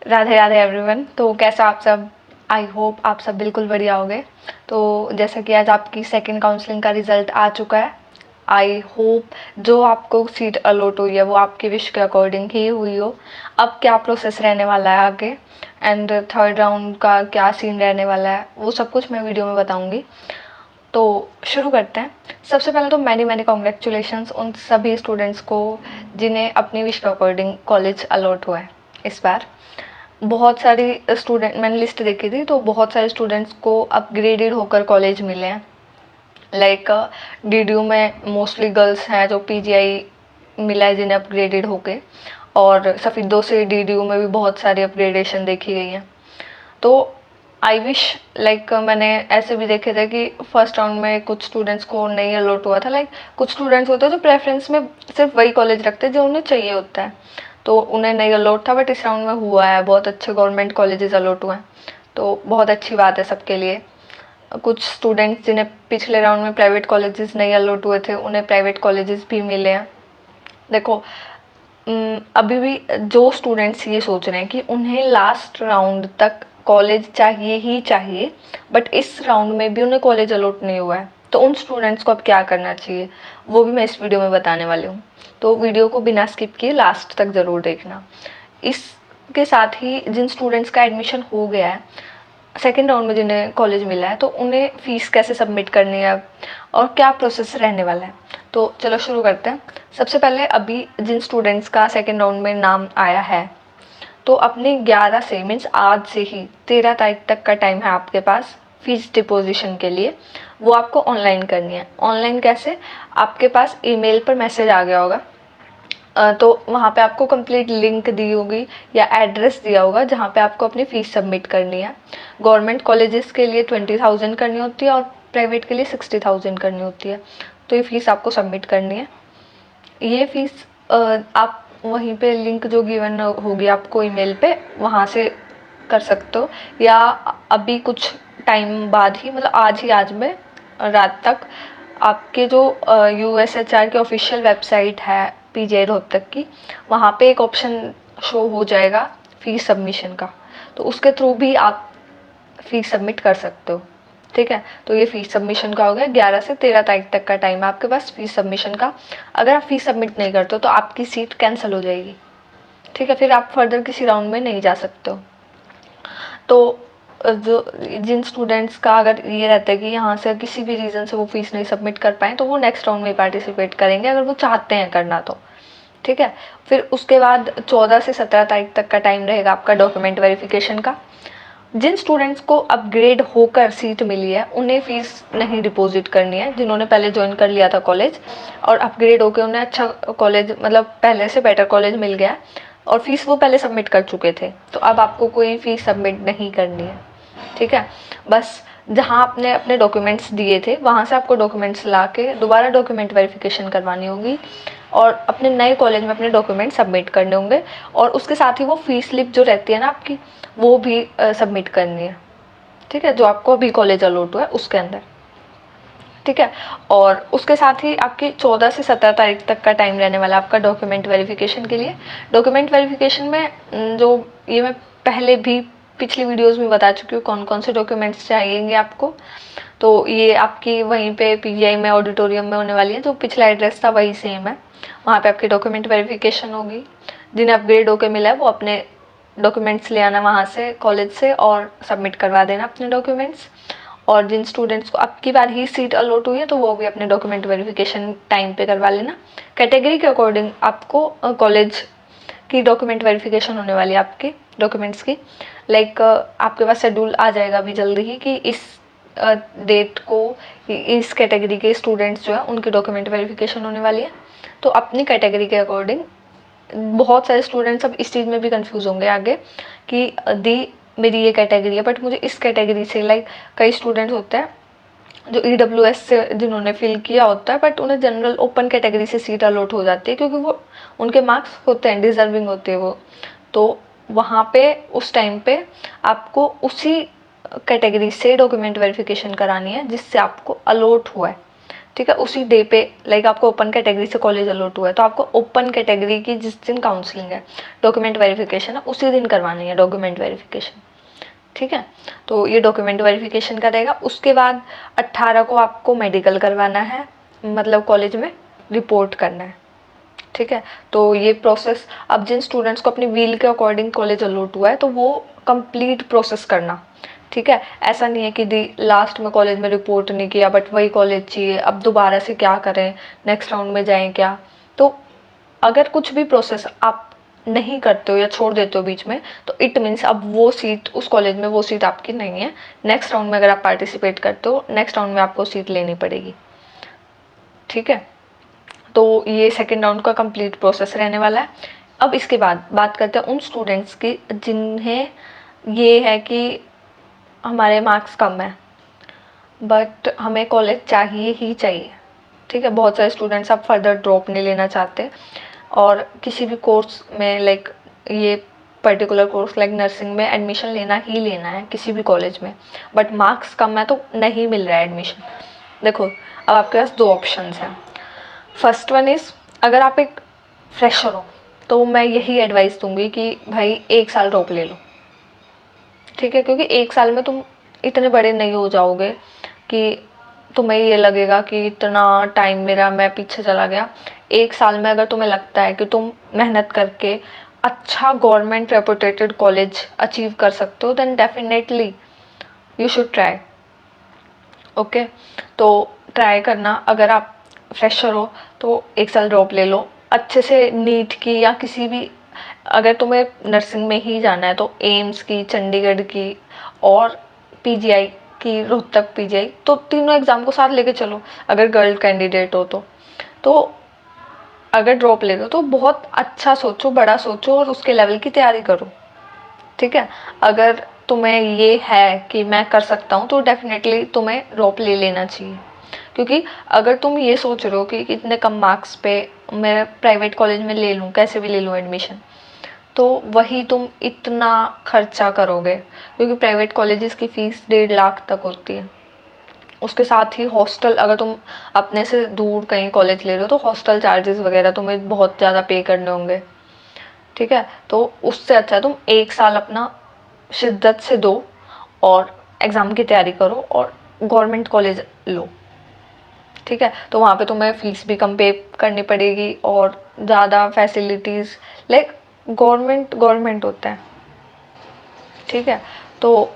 Radhe Radhe everyone. तो कैसा आप सब? आई होप आप सब बिल्कुल बढ़िया होगे। तो जैसा कि आज आपकी सेकंड काउंसलिंग का रिजल्ट आ चुका है, आई होप जो आपको सीट अलॉट हुई है वो आपकी विश के अकॉर्डिंग ही हुई हो। अब क्या प्रोसेस रहने वाला है आगे एंड थर्ड राउंड का क्या सीन रहने वाला है वो सब कुछ मैं वीडियो में बताऊंगी। तो शुरू करते हैं। सबसे पहले तो मैनी मैनी कॉन्ग्रेचुलेशंस उन सभी स्टूडेंट्स को जिन्हें अपनी विश के अकॉर्डिंग कॉलेज अलॉट हुआ है। इस बार बहुत सारी स्टूडेंट, मैंने लिस्ट देखी थी तो बहुत सारे स्टूडेंट्स को अपग्रेडेड होकर कॉलेज मिले हैं। लाइक डीडीयू में मोस्टली गर्ल्स हैं जो पीजीआई मिला है जिन्हें अपग्रेडेड होके, और सफीदों से डीडीयू में भी बहुत सारी अपग्रेडेशन देखी गई है। तो आई विश, लाइक मैंने ऐसे भी देखे थे कि फर्स्ट राउंड में कुछ स्टूडेंट्स को नहीं अलॉट हुआ था। लाइक कुछ स्टूडेंट्स होते हैं जो प्रेफरेंस में सिर्फ वही कॉलेज रखते हैं जो उन्हें चाहिए होता है, तो उन्हें नहीं अलॉट था। बट इस राउंड में हुआ है, बहुत अच्छे गवर्नमेंट कॉलेजेस अलॉट हुए हैं, तो बहुत अच्छी बात है सबके लिए। कुछ स्टूडेंट्स जिन्हें पिछले राउंड में प्राइवेट कॉलेजेस नहीं अलॉट हुए थे उन्हें प्राइवेट कॉलेजेस भी मिले हैं। देखो, अभी भी जो स्टूडेंट्स ये सोच रहे हैं कि उन्हें लास्ट राउंड तक कॉलेज चाहिए ही चाहिए, बट इस राउंड में भी उन्हें कॉलेज अलॉट नहीं हुआ है, तो उन स्टूडेंट्स को अब क्या करना चाहिए वो भी मैं इस वीडियो में बताने वाली हूँ। तो वीडियो को बिना स्किप किए लास्ट तक ज़रूर देखना। इसके साथ ही जिन स्टूडेंट्स का एडमिशन हो गया है सेकेंड राउंड में, जिन्हें कॉलेज मिला है, तो उन्हें फ़ीस कैसे सबमिट करनी है और क्या प्रोसेस रहने वाला है, तो चलो शुरू करते हैं। सबसे पहले अभी जिन स्टूडेंट्स का सेकेंड राउंड में नाम आया है, तो अपने 11 से मीन्स आज से ही 13 तारीख तक का टाइम है आपके पास फीस डिपोजिशन के लिए। वो आपको ऑनलाइन करनी है। ऑनलाइन कैसे? आपके पास ईमेल पर मैसेज आ गया होगा, तो वहाँ पे आपको कंप्लीट लिंक दी होगी या एड्रेस दिया होगा जहाँ पे आपको अपनी फ़ीस सबमिट करनी है। गवर्नमेंट कॉलेजेस के लिए 20,000 करनी होती है और प्राइवेट के लिए 60,000 करनी होती है। तो ये फ़ीस आपको सबमिट करनी है। ये फ़ीस आप वहीं पे लिंक जो गिवन होगी आपको ईमेल पे, वहाँ से कर सकते हो, या अभी कुछ टाइम बाद ही, मतलब आज में रात तक आपके जो USHR की ऑफिशियल वेबसाइट है पीजीआई रोहतक की, वहाँ पे एक ऑप्शन शो हो जाएगा फीस सबमिशन का, तो उसके थ्रू भी आप फीस सबमिट कर सकते हो। ठीक है, तो ये फीस सबमिशन का हो गया। 11 से 13 तारीख तक का टाइम है आपके पास फीस सबमिशन का। अगर आप फीस सबमिट नहीं करते हो तो आपकी सीट कैंसिल हो जाएगी। ठीक है, फिर आप फर्दर किसी राउंड में नहीं जा सकते हो। तो जो जिन स्टूडेंट्स का अगर ये रहता है कि यहाँ से किसी भी रीज़न से वो फीस नहीं सबमिट कर पाए, तो वो नेक्स्ट राउंड में पार्टिसिपेट करेंगे अगर वो चाहते हैं करना तो। ठीक है, फिर उसके बाद 14 से 17 तारीख तक का टाइम रहेगा आपका डॉक्यूमेंट वेरिफिकेशन का। जिन स्टूडेंट्स को अपग्रेड होकर सीट मिली है उन्हें फ़ीस नहीं डिपॉजिट करनी है। जिन्होंने पहले ज्वाइन कर लिया था कॉलेज और अपग्रेड होकर उन्हें अच्छा कॉलेज, मतलब पहले से बेटर कॉलेज मिल गया और फीस वो पहले सबमिट कर चुके थे, तो अब आपको कोई फ़ीस सबमिट नहीं करनी है। ठीक है, बस जहाँ आपने अपने डॉक्यूमेंट्स दिए थे वहाँ से आपको डॉक्यूमेंट्स ला के दोबारा डॉक्यूमेंट वेरिफिकेशन करवानी होगी और अपने नए कॉलेज में अपने डॉक्यूमेंट सबमिट करने होंगे, और उसके साथ ही वो फीस स्लिप जो रहती है ना आपकी, वो भी सबमिट करनी है। ठीक है, जो आपको अभी कॉलेज अलॉट हुआ है उसके अंदर। ठीक है, और उसके साथ ही आपकी 14 से 17 तारीख तक का टाइम रहने वाला है आपका डॉक्यूमेंट वेरिफिकेशन के लिए। डॉक्यूमेंट वेरिफिकेशन में जो ये मैं पहले भी पिछली वीडियोस में बता चुकी हूँ कौन कौन से डॉक्यूमेंट्स चाहिएंगे आपको। तो ये आपकी वहीं पे पीजीआई में ऑडिटोरियम में होने वाली है, जो पिछला एड्रेस था वही सेम है, वहाँ पे आपकी डॉक्यूमेंट वेरिफिकेशन होगी। जिन्हें अपग्रेड होकर मिला है वो अपने डॉक्यूमेंट्स ले आना वहाँ से कॉलेज से और सबमिट करवा देना अपने डॉक्यूमेंट्स। और जिन स्टूडेंट्स को अब की बार ही सीट अलॉट हुई है तो वो भी अपने डॉक्यूमेंट वेरिफिकेशन टाइम पे करवा लेना। कैटेगरी के अकॉर्डिंग आपको कॉलेज की डॉक्यूमेंट वेरिफिकेशन होने वाली है आपके डॉक्यूमेंट्स की। लाइक आपके पास शेड्यूल आ जाएगा अभी जल्दी ही कि इस डेट को इस कैटेगरी के स्टूडेंट्स जो है उनकी डॉक्यूमेंट वेरिफिकेशन होने वाली है। तो अपनी कैटेगरी के अकॉर्डिंग बहुत सारे स्टूडेंट्स अब इस चीज़ में भी कंफ्यूज होंगे आगे कि दी मेरी ये कैटेगरी है बट मुझे इस कैटेगरी से, लाइक कई स्टूडेंट्स होते हैं जो EWS से जिन्होंने फिल किया होता है बट उन्हें जनरल ओपन कैटेगरी से सीट अलॉट हो जाती है क्योंकि वो उनके मार्क्स होते हैं, डिजर्विंग होते हैं वो। तो वहाँ पे उस टाइम पे आपको उसी कैटेगरी से डॉक्यूमेंट वेरिफिकेशन करानी है जिससे आपको अलॉट हुआ है। ठीक है, उसी डे पे लाइक आपको ओपन कैटेगरी से कॉलेज अलॉट हुआ है तो आपको ओपन कैटेगरी की जिस दिन काउंसलिंग है, डॉक्यूमेंट वेरिफिकेशन है, उसी दिन करवानी है डॉक्यूमेंट वेरिफिकेशन। ठीक है, तो ये डॉक्यूमेंट वेरिफिकेशन करेगा। उसके बाद 18 को आपको मेडिकल करवाना है, मतलब कॉलेज में रिपोर्ट करना है। ठीक है, तो ये प्रोसेस अब जिन स्टूडेंट्स को अपनी व्हील के अकॉर्डिंग कॉलेज अलॉट हुआ है तो वो कंप्लीट प्रोसेस करना। ठीक है, ऐसा नहीं है कि लास्ट में कॉलेज में रिपोर्ट नहीं किया बट वही कॉलेज चाहिए, अब दोबारा से क्या करें, नेक्स्ट राउंड में जाएं क्या। तो अगर कुछ भी प्रोसेस आप नहीं करते हो या छोड़ देते हो बीच में तो इट मीन्स अब वो सीट उस कॉलेज में वो सीट आपकी नहीं है। नेक्स्ट राउंड में अगर आप पार्टिसिपेट करते हो, नेक्स्ट राउंड में आपको सीट लेनी पड़ेगी। ठीक है, तो ये सेकेंड राउंड का कंप्लीट प्रोसेस रहने वाला है। अब इसके बाद बात करते हैं उन स्टूडेंट्स की जिन्हें ये है कि हमारे मार्क्स कम है बट हमें कॉलेज चाहिए ही चाहिए। ठीक है, बहुत सारे स्टूडेंट्स अब फर्दर ड्रॉप नहीं लेना चाहते और किसी भी कोर्स में लाइक ये पर्टिकुलर कोर्स लाइक नर्सिंग में एडमिशन लेना ही लेना है किसी भी कॉलेज में, बट मार्क्स कम है तो नहीं मिल रहा है एडमिशन। देखो, अब आपके पास दो ऑप्शंस हैं। फर्स्ट वन इज़, अगर आप एक फ्रेशर हो तो मैं यही एडवाइस दूंगी कि भाई 1 साल ड्रॉप ले लो। ठीक है, क्योंकि 1 साल में तुम इतने बड़े नहीं हो जाओगे कि तुम्हें ये लगेगा कि इतना टाइम मेरा मैं पीछे चला गया। 1 साल में अगर तुम्हें लगता है कि तुम मेहनत करके अच्छा गवर्नमेंट रेपुटेटेड कॉलेज अचीव कर सकते हो then definitely you should try. Okay, तो ट्राई करना। अगर आप फ्रेशर हो तो 1 साल ड्रॉप ले लो, अच्छे से नीट की या किसी भी, अगर तुम्हें नर्सिंग में ही जाना है तो एम्स की, चंडीगढ़ की और पीजीआई की, रोहतक पीजीआई, तो तीनों एग्ज़ाम को साथ लेके चलो अगर गर्ल कैंडिडेट हो तो अगर ड्रॉप ले रहे हो तो बहुत अच्छा सोचो, बड़ा सोचो और उसके लेवल की तैयारी करो। ठीक है, अगर तुम्हें ये है कि मैं कर सकता हूँ तो डेफिनेटली तुम्हें ड्रॉप ले लेना चाहिए। क्योंकि अगर तुम ये सोच रहे हो कि इतने कम मार्क्स पे मैं प्राइवेट कॉलेज में ले लूँ, कैसे भी ले लूँ एडमिशन, तो वही तुम इतना खर्चा करोगे, क्योंकि प्राइवेट कॉलेजेस की फ़ीस 1.5 लाख तक होती है। उसके साथ ही हॉस्टल, अगर तुम अपने से दूर कहीं कॉलेज ले रहे हो तो हॉस्टल चार्जेस वगैरह तुम्हें बहुत ज़्यादा पे करने होंगे। ठीक है, तो उससे अच्छा तुम 1 साल अपना शिद्दत से दो और एग्ज़ाम की तैयारी करो और गवर्नमेंट कॉलेज लो। ठीक है, तो वहाँ पे तुम्हें फ़ीस भी कम पे करनी पड़ेगी और ज़्यादा फैसिलिटीज़ लाइक गवर्नमेंट होता है। ठीक है, तो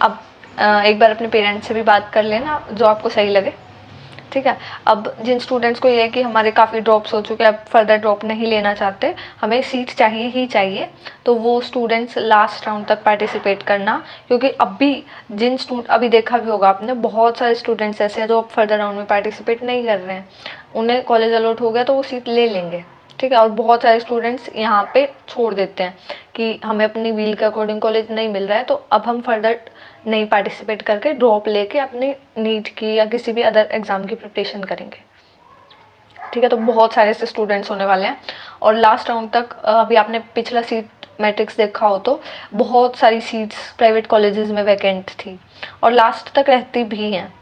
अब एक बार अपने पेरेंट्स से भी बात कर लेना जो आपको सही लगे। ठीक है, अब जिन स्टूडेंट्स को ये है कि हमारे काफ़ी ड्रॉप्स हो चुके हैं, अब फर्दर ड्रॉप नहीं लेना चाहते, हमें सीट चाहिए ही चाहिए, तो वो स्टूडेंट्स लास्ट राउंड तक पार्टिसिपेट करना। क्योंकि अभी देखा भी होगा आपने, बहुत सारे स्टूडेंट्स ऐसे हैं जो अब फर्दर राउंड में पार्टिसिपेट नहीं कर रहे हैं, उन्हें कॉलेज अलॉट हो गया तो वो सीट ले लेंगे। ठीक है, और बहुत सारे स्टूडेंट्स यहाँ पे छोड़ देते हैं कि हमें अपनी व्हील के अकॉर्डिंग कॉलेज नहीं मिल रहा है तो अब हम फर्दर नहीं पार्टिसिपेट करके ड्रॉप लेके अपनी नीट की या किसी भी अदर एग्ज़ाम की प्रिपरेशन करेंगे। ठीक है, तो बहुत सारे ऐसे स्टूडेंट्स होने वाले हैं और लास्ट राउंड तक अभी आपने पिछला सीट मैट्रिक्स देखा हो तो बहुत सारी सीट्स प्राइवेट कॉलेजेस में वैकेंट थी और लास्ट तक रहती भी हैं।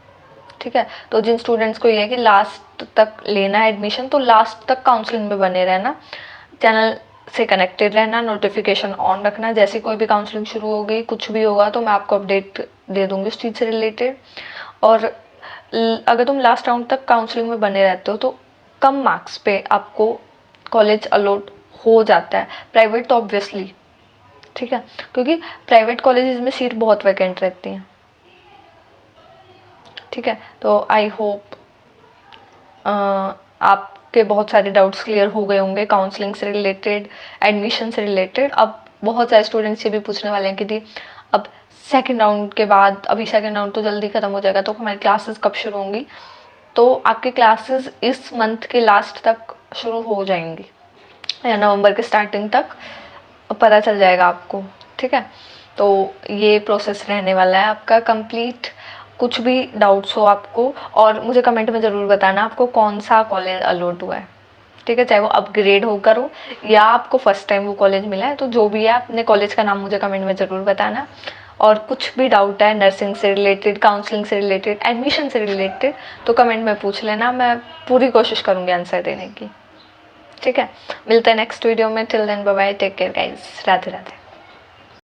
ठीक है, तो जिन स्टूडेंट्स को ये है कि लास्ट तक लेना है एडमिशन तो लास्ट तक काउंसलिंग में बने रहना, चैनल से कनेक्टेड रहना, नोटिफिकेशन ऑन रखना। जैसे कोई भी काउंसलिंग शुरू होगी, कुछ भी होगा तो मैं आपको अपडेट दे दूँगी उस चीज़ से रिलेटेड। और अगर तुम लास्ट राउंड तक काउंसलिंग में बने रहते हो तो कम मार्क्स पे आपको कॉलेज अलॉट हो जाता है, प्राइवेट तो ऑब्वियसली। ठीक है, क्योंकि प्राइवेट कॉलेजेस में सीट बहुत वैकेंट रहती हैं। ठीक है, तो आई होप आपके बहुत सारे डाउट्स क्लियर हो गए होंगे काउंसलिंग से रिलेटेड, एडमिशन से रिलेटेड। अब बहुत सारे स्टूडेंट्स ये भी पूछने वाले हैं कि दी अब सेकेंड राउंड के बाद, अभी सेकेंड राउंड तो जल्दी ख़त्म हो जाएगा तो हमारी क्लासेस कब शुरू होंगी। तो आपकी क्लासेस इस मंथ के लास्ट तक शुरू हो जाएंगी या नवंबर के स्टार्टिंग तक पता चल जाएगा आपको। ठीक है, तो ये प्रोसेस रहने वाला है आपका कंप्लीट। कुछ भी डाउट्स हो आपको और मुझे कमेंट में ज़रूर बताना आपको कौन सा कॉलेज अलॉट हुआ है। ठीक है, चाहे वो अपग्रेड होकर हो या आपको फर्स्ट टाइम वो कॉलेज मिला है, तो जो भी है अपने कॉलेज का नाम मुझे कमेंट में ज़रूर बताना। और कुछ भी डाउट है नर्सिंग से रिलेटेड, काउंसलिंग से रिलेटेड, एडमिशन से रिलेटेड, तो कमेंट में पूछ लेना, मैं पूरी कोशिश करूँगी आंसर देने की। ठीक है, मिलते हैं नेक्स्ट वीडियो में। Till then bye bye, take care guys, Radhe Radhe.